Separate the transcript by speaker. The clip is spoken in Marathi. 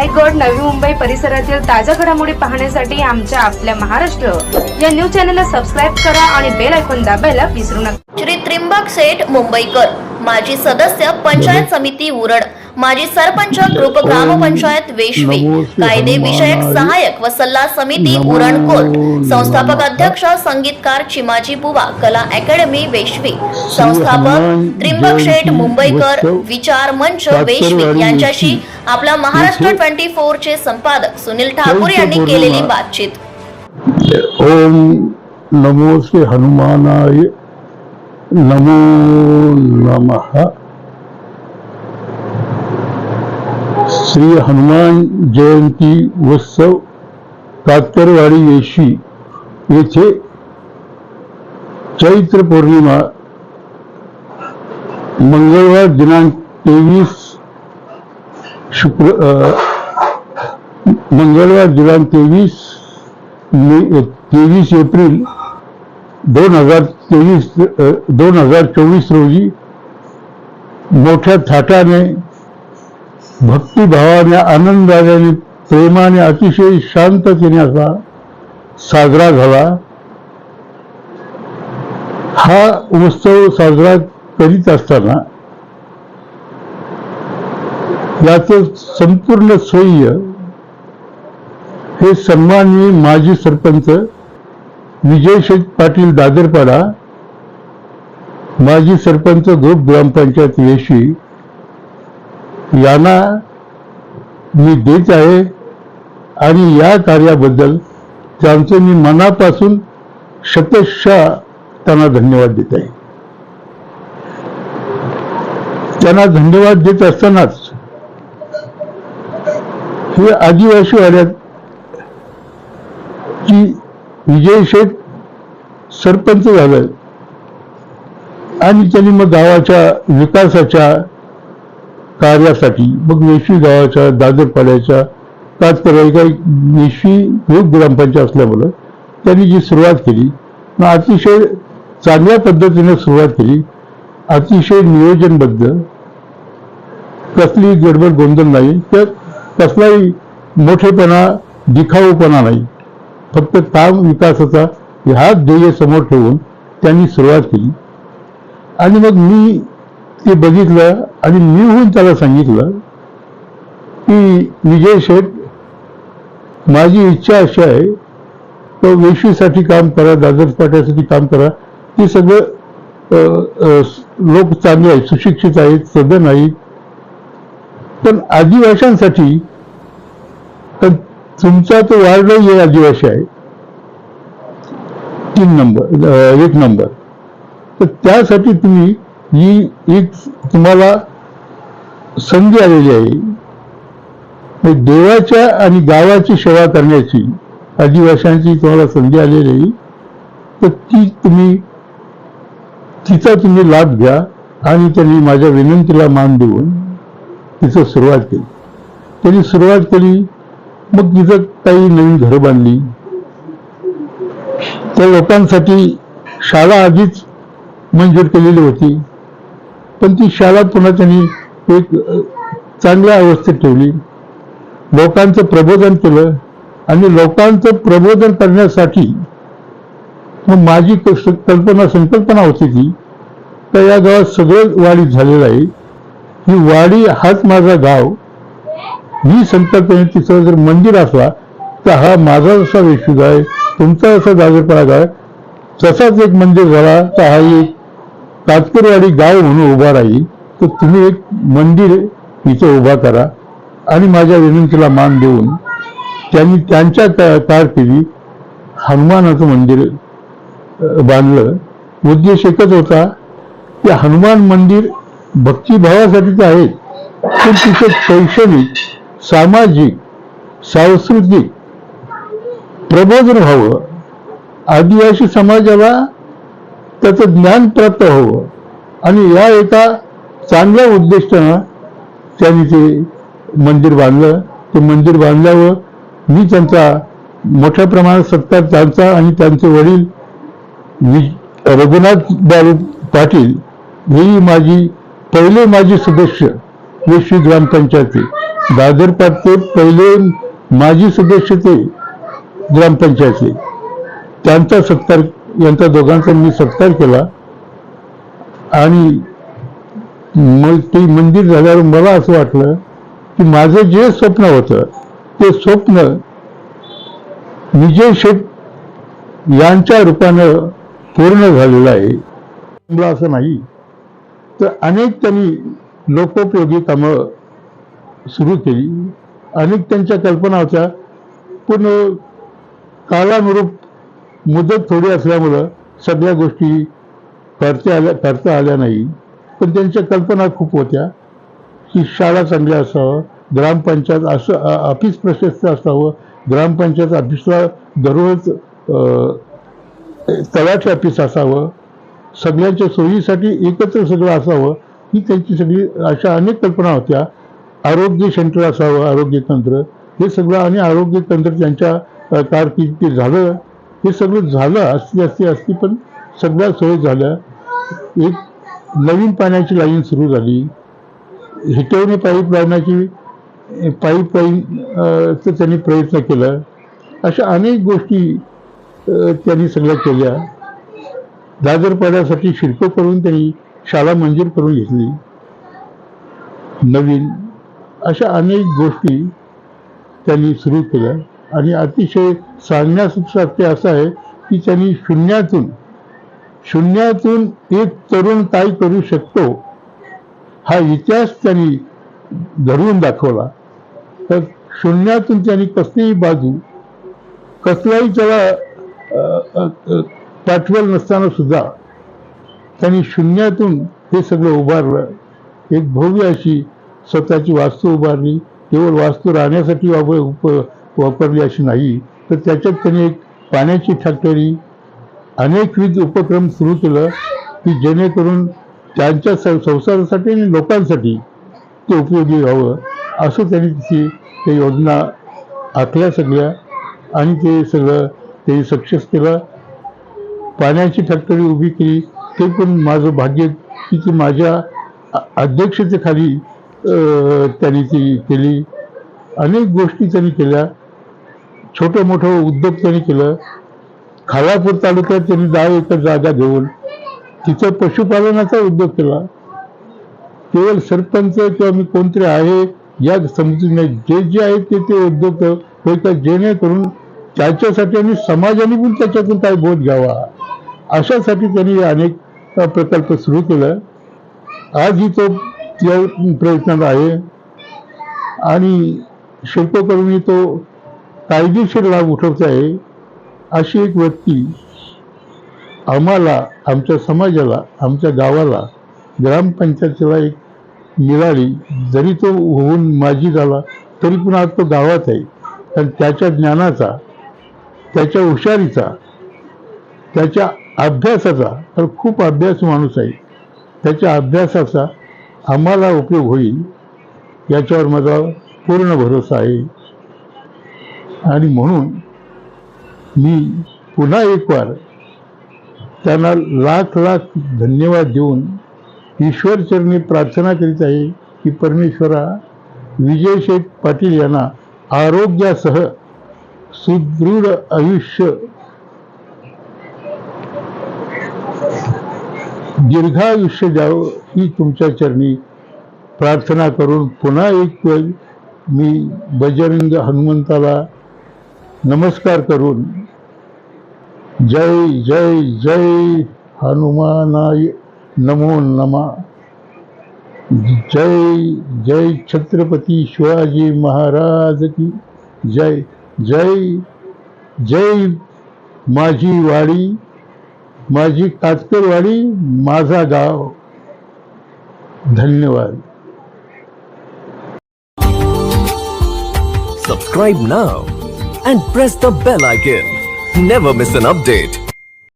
Speaker 1: रायगड, नवी मुंबई परिसरातील ताज्या घडामोडी पाहण्यासाठी आमच्या आपल्या महाराष्ट्र या न्यूज चॅनलला सबस्क्राईब करा आणि बेल आयकॉन दाबायला विसरू नका।
Speaker 2: श्री त्रिंबक शेठ मुंबईकर, माजी सदस्य पंचायत समिती उरड, माजी सरपंच ग्रुप ग्रामपंचायत वेशवी, कायदे विषयक सहाय्यक व सल्ला समिती उरण कोर्ट, संस्थापक अध्यक्ष संगीतकार चिमाजी बुवा कला अकॅडमी वेशवी, संस्थापक त्रिंबक शेठ मुंबईकर विचार मंच वेशवी यांच्याशी आपला महाराष्ट्र 24 चे संपादक सुनील ठाकूर यांनी केलेली बातचीत।
Speaker 3: ओम नमो श्री हनुमानाय नमो नमः। श्री हनुमान जयंती उत्सव कातरवाडी वेशी येथे चैत्र पौर्णिमा मंगळवार दिनांक 23 एप्रिल 2024 रोजी मोठ्या थाटाने, भक्तिभावाने, आनंदाने, प्रेमाने, अतिशय शांततेने असा साजरा झाला। हा उत्सव साजरा करीत असताना याचं संपूर्ण श्रेय हे सन्माननीय माजी सरपंच विजय शेठ पाटील दादरपाडा, माजी सरपंच ग्रुप ग्रामपंचायत वेशी यांना मी देत आहे आणि या कार्याबद्दल त्यांचे मी मनापासून शतशः त्यांना धन्यवाद देत आहे। त्यांना धन्यवाद देत असतानाच हे आदिवासी वाड्यात की विजय शेठ सरपंच झालं आणि त्यांनी मग गावाच्या विकासाच्या कार्यासाठी मग वेशी गावाच्या, दादरपाड्याच्या, कातकरवाडी वेशी ग्रुप ग्रामपंचायत असल्यामुळं त्यांनी जी सुरुवात केली, मग अतिशय चांगल्या पद्धतीने सुरुवात केली, अतिशय नियोजनबद्ध, कसली गडबड गोंधळ नाही, तर कसलाही मोठेपणा, दिखाऊपणा नाही, फक्त काम विकासाचा ह्या ध्येय समोर ठेवून त्यांनी सुरुवात केली। आणि मग मी ते बघितलं आणि मी होऊन त्याला सांगितलं की विजय शेठ, माझी इच्छा अशी आहे तो वेशीसाठी काम करा, दादरपाड्यासाठी काम करा, ते सगळं लोक चांगले आहेत, सुशिक्षित आहेत, सधन आहेत, पण आदिवासींसाठी तुमचा तो वार्ड हे आदिवासी आहे 1 नंबर, तर त्यासाठी तुम्ही ही एक तुम्हाला संधी आलेली आहे, देवाच्या आणि गावाची सेवा करण्याची आदिवासींची तुम्हाला संधी आलेली आहे, तर तिचा तुम्ही लाभ घ्या। आणि त्यांनी माझ्या विनंतीला मान देऊन तिचं सुरुवात केली। त्यांनी सुरुवात केली, मग तिथं काही नवीन घरं बांधली, त्या लोकांसाठी शाळा आधीच मंजूर केलेली होती, पण ती शाळा पुन्हा त्यांनी एक चांगल्या अवस्थेत ठेवली, लोकांचं प्रबोधन केलं। आणि लोकांचं प्रबोधन करण्यासाठी मग माझी संकल्पना होती ती, तर या गावात सगळं वाढीत झालेलं आहे, ही वाडी हाच माझा गाव, ही संकल्पना, तिचं जर मंदिर असला तर हा माझा जसा वेशी गाव आहे, तुमचा जसा दादरपाडा गाव आहे, तसाच एक मंदिर झाला तर हा एक कातकरवाडी गाव म्हणून उभा राहील, तर तुम्ही एक मंदिर इथं उभा करा। आणि माझ्या विनंतीला मान देऊन त्यांनी त्यांच्या कारकिर्दीत हनुमानाचं मंदिर बांधलं। उद्देश एकच होता की हनुमान मंदिर भक्तिभावासाठीच आहे, पण तिचं शैक्षणिक, सामाजिक, सांस्कृतिक प्रबोधन व्हावं, आदिवासी समाजाला त्याचं ज्ञान प्राप्त व्हावं, आणि या एका चांगल्या उद्दिष्टानं त्यांनी ते मंदिर बांधलं। ते मंदिर बांधल्यावर मी त्यांचा मोठ्या प्रमाणात सत्कार, त्यांचा आणि त्यांचे वडील रघुनाथ बाळू पाटील हे माझी पहिले माजी सदस्य वेशी ग्रामपंचायती, दादरपाटचे पहिले माजी सदस्य ते ग्रामपंचायतचे, त्यांचा सत्कार, यांचा दोघांचा मी सत्कार केला. आणि मग ते मंदिर झाल्यावर मला असं वाटलं की माझं जे स्वप्न होतं ते स्वप्न विजय शेठ यांच्या रूपानं पूर्ण झालेलं आहे. मला असं नाही तर अनेक त्यांनी लोकोपयोगी कामं सुरू केली, अनेक त्यांच्या कल्पना होत्या, पण काळानुरूप मुदत थोडी असल्यामुळं सगळ्या गोष्टी करता आल्या नाही. पण त्यांच्या कल्पना खूप होत्या की शाळा चांगल्या असावं, ग्रामपंचायत असं ऑफिस प्रशस्त असावं, ग्रामपंचायत ऑफिसला दररोज तलाठी ऑफिस असावं, सगळ्यांच्या सोयीसाठी एकत्र सगळं असावं, ही त्यांची सगळी अशा अनेक कल्पना होत्या. आरोग्य सेंटर असावं, आरोग्य केंद्र, हे सगळं, आणि आरोग्य केंद्र त्यांच्या कारकिर्दीत झालं. हे सगळं झालं असती पण सगळ्या सोयी झाल्या. एक नवीन पाण्याची लाईन सुरू झाली, हिटवणे पाईपलाईनचं त्यांनी प्रयत्न केला. अशा अनेक गोष्टी त्यांनी सगळ्या केल्या. दादरपाड्यासाठी शिल्प करून त्यांनी शाळा मंजूर करून घेतली नवीन. अशा अनेक गोष्टी त्यांनी सुरू केल्या. आणि अतिशय सांगण्यासारखे असं आहे की त्यांनी शून्यातून एक तरुण काय करू शकतो हा इतिहास त्यांनी घडवून दाखवला. तर शून्यातून त्यांनी कसलीही बाजू, कसलाही त्याला पाठवल नसताना सुद्धा त्यांनी शून्यातून हे सगळं उभारलं. एक भव्य अशी स्वतःची वास्तू उभारली. केवळ वास्तू राहण्यासाठी वापरली अशी नाही, तर त्याच्यात त्यांनी एक पाण्याची फॅक्टरी, अनेकविध उपक्रम सुरू केलं की जेणेकरून त्यांच्या संसारासाठी आणि लोकांसाठी ते उपयोगी व्हावं, असं त्यांनी ते योजना आखल्या सगळ्या. आणि ते सगळं ते सक्सेस केलं. पाण्याची फॅक्टरी उभी केली, ते पण माझं भाग्य की ती माझ्या अध्यक्षतेखाली त्यांनी ती केली. अनेक गोष्टी त्यांनी केल्या. छोटं मोठं उद्योग त्यांनी केलं. खालापूर तालुक्यात त्यांनी 10 एकर जागा घेऊन तिथं पशुपालनाचा उद्योग केला. केवळ सरपंच किंवा मी कोणतरी आहे या समजून नाही, जे आहे ते उद्योग होता, जेणेकरून त्याच्यासाठी आणि समाजाने पण त्याच्यातून काय बोध घ्यावा, अशासाठी त्यांनी अनेक प्रकल्प सुरू केला. आजही तो प्रयत्नात आहे. आणि शिल्पकरूंनी तो कायदेशीर लाभ उठवत आहे. अशी एक व्यक्ती आम्हाला, आमच्या समाजाला, आमच्या गावाला, ग्रामपंचायतीला एक मिळाली. जरी तो होऊन माजी झाला तरी पण आज तो गावात आहे. कारण त्याच्या ज्ञानाचा, त्याच्या हुशारीचा, त्याच्या अभ्यासाचा, तर खूप अभ्यास माणूस आहे, त्याच्या अभ्यासाचा आम्हाला उपयोग होईल याच्यावर माझा पूर्ण भरोसा आहे. आणि म्हणून मी पुन्हा एक वार त्यांना लाख लाख धन्यवाद देऊन ईश्वरचरणी प्रार्थना करीत आहे की परमेश्वरा, विजय शेठ पाटील यांना आरोग्यासह सुदृढ आयुष्य, दीर्घायुष्य द्यावं ही तुमच्या चरणी प्रार्थना करून पुन्हा एक वेळ मी बजरंग हनुमंताला नमस्कार करून जय जय जय हनुमानाय नमो नमः, जय जय छत्रपती शिवाजी महाराज की जय, जय जय माझी वाडी, माझी कातकरवाडी, माझा गाव. धन्यवाद.
Speaker 4: Subscribe now and press the bell icon. Never miss an update.